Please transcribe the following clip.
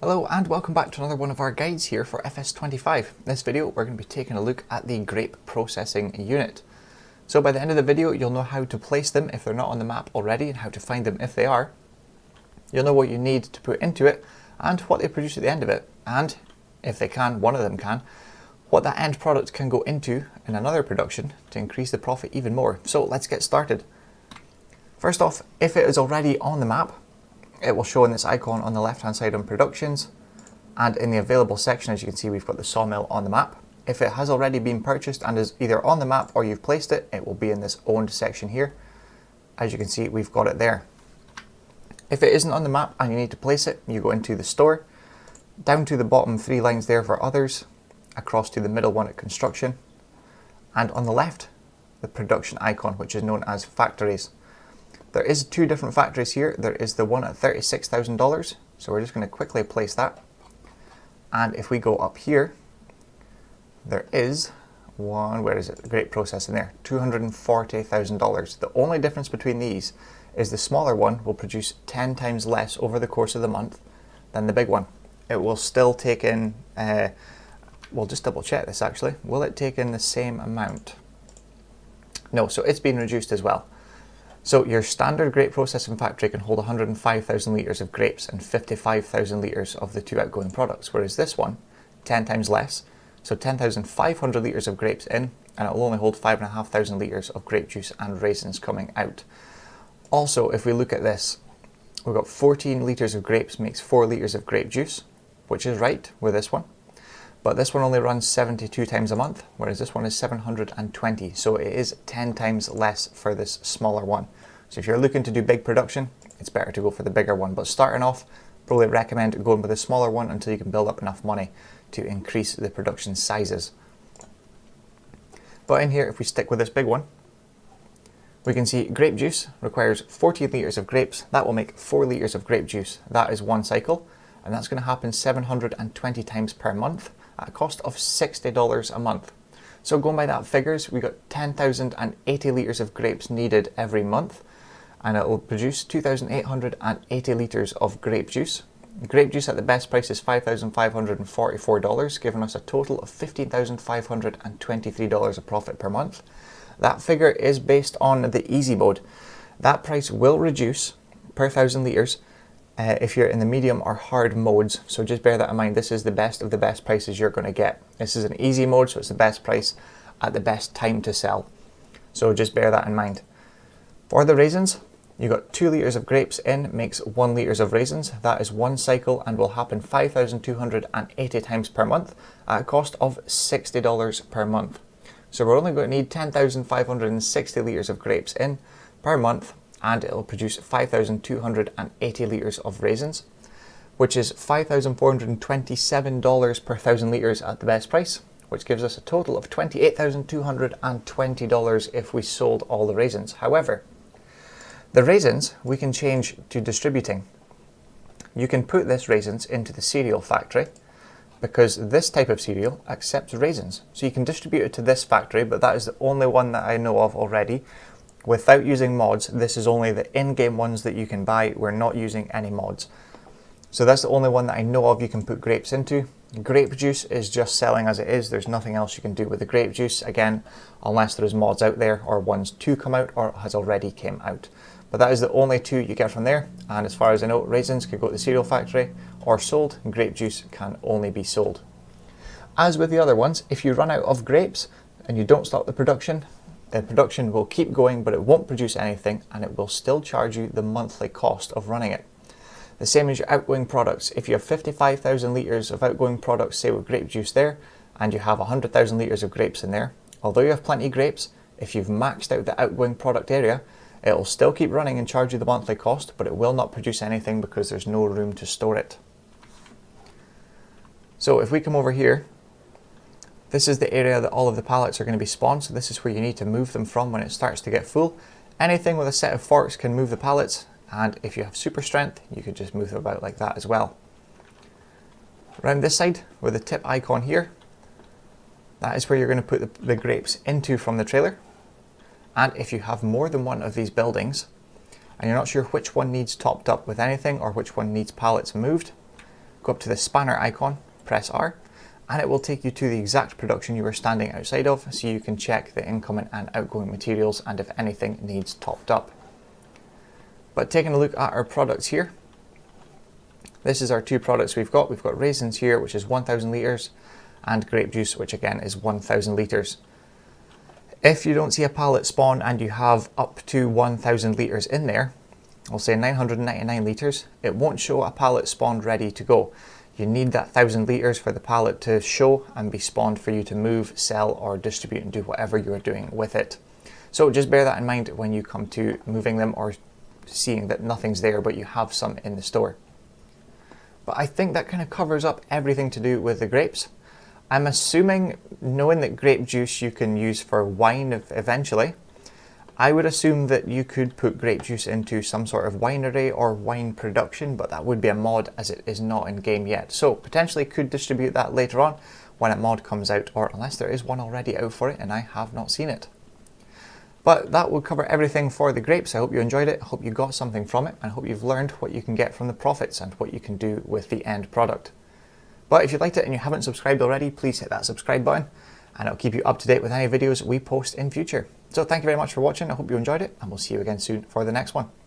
Hello and welcome back to another one of our guides here for FS25. In this video we're going to be taking a look at the grape processing unit. So by the end of the video you'll know how to place them if they're not on the map already and how to find them if they are. You'll know what you need to put into it and what they produce at the end of it, and if they can, one of them can, what that end product can go into in another production to increase the profit even more. So let's get started. First off, if it is already on the map, it will show in this icon on the left hand side on productions, and in the available section, as you can see, we've got the sawmill on the map. If it has already been purchased and is either on the map or you've placed it, it will be in this owned section here. As you can see, we've got it there. If it isn't on the map and you need to place it, you go into the store, down to the bottom 3 lines there for others, across to the middle one at construction, and on the left, the production icon, which is known as factories. There is 2 different factories here. There is the one at $36,000, so we're just going to quickly place that. And if we go up here, there is one, where is it? Grape processing there, $240,000. The only difference between these is the smaller one will produce 10 times less over the course of the month than the big one. It will still take in, we'll just double check this actually, will it take in the same amount? No, so it's been reduced as well. So your standard grape processing factory can hold 105,000 litres of grapes and 55,000 litres of the 2 outgoing products, whereas this one, 10 times less, so 10,500 litres of grapes in, and it will only hold 5,500 litres of grape juice and raisins coming out. Also, if we look at this, we've got 14 litres of grapes makes 4 litres of grape juice, which is right with this one. But this one only runs 72 times a month, whereas this one is 720. So it is 10 times less for this smaller one. So if you're looking to do big production, it's better to go for the bigger one. But starting off, probably recommend going with the smaller one until you can build up enough money to increase the production sizes. But in here, if we stick with this big one, we can see grape juice requires 14 litres of grapes. That will make 4 litres of grape juice. That is one cycle, and that's going to happen 720 times per month, at a cost of $60 a month. So going by that figures, we got 10,080 litres of grapes needed every month, and it will produce 2,880 litres of grape juice. Grape juice at the best price is $5,544, giving us a total of $15,523 of profit per month. That figure is based on the easy mode. That price will reduce per 1,000 litres if you're in the medium or hard modes, so just bear that in mind. This is the best of the best prices you're going to get. This is an easy mode, so it's the best price at the best time to sell. So just bear that in mind. For the raisins, you got 2 litres of grapes in, makes 1 litres of raisins. That is one cycle and will happen 5,280 times per month at a cost of $60 per month. So we're only going to need 10,560 litres of grapes in per month, and it will produce 5,280 litres of raisins, which is $5,427 per 1,000 litres at the best price, which gives us a total of $28,220 if we sold all the raisins. However, the raisins we can change to distributing. You can put this raisins into the cereal factory, because this type of cereal accepts raisins. So you can distribute it to this factory, but that is the only one that I know of already. Without using mods, this is only the in-game ones that you can buy. We're not using any mods. So that's the only one that I know of you can put grapes into. Grape juice is just selling as it is. There's nothing else you can do with the grape juice, again, unless there's mods out there or ones to come out or has already came out. But that is the only 2 you get from there. And as far as I know, raisins could go to the cereal factory or sold. Grape juice can only be sold. As with the other ones, if you run out of grapes and you don't stop the production will keep going, but it won't produce anything, and it will still charge you the monthly cost of running it. The same as your outgoing products. If you have 55,000 litres of outgoing products, say with grape juice there, and you have 100,000 litres of grapes in there, although you have plenty of grapes, if you've maxed out the outgoing product area, it will still keep running and charge you the monthly cost, but it will not produce anything because there's no room to store it. So if we come over here, this is the area that all of the pallets are going to be spawned, so this is where you need to move them from when it starts to get full. Anything with a set of forks can move the pallets, and if you have super strength, you could just move them about like that as well. Around this side, with the tip icon here, that is where you're going to put the grapes into from the trailer. And if you have more than one of these buildings, and you're not sure which one needs topped up with anything or which one needs pallets moved, go up to the spanner icon, press R, and it will take you to the exact production you were standing outside of, so you can check the incoming and outgoing materials and if anything needs topped up. But taking a look at our products here, this is our two products we've got. We've got raisins here, which is 1000 litres, and grape juice, which again is 1000 litres. If you don't see a pallet spawn and you have up to 1000 litres in there, I'll say 999 litres, it won't show a pallet spawned ready to go. You need that 1000 litres for the pallet to show and be spawned for you to move, sell or distribute and do whatever you're doing with it. So just bear that in mind when you come to moving them or seeing that nothing's there but you have some in the store. But I think that kind of covers up everything to do with the grapes. I'm assuming, knowing that grape juice you can use for wine eventually, I would assume that you could put grape juice into some sort of winery or wine production, but that would be a mod as it is not in game yet. So potentially could distribute that later on when a mod comes out, or unless there is one already out for it and I have not seen it. But that will cover everything for the grapes. I hope you enjoyed it, I hope you got something from it, and I hope you've learned what you can get from the profits and what you can do with the end product. But if you liked it and you haven't subscribed already, please hit that subscribe button and it'll keep you up to date with any videos we post in future. So thank you very much for watching, I hope you enjoyed it, and we'll see you again soon for the next one.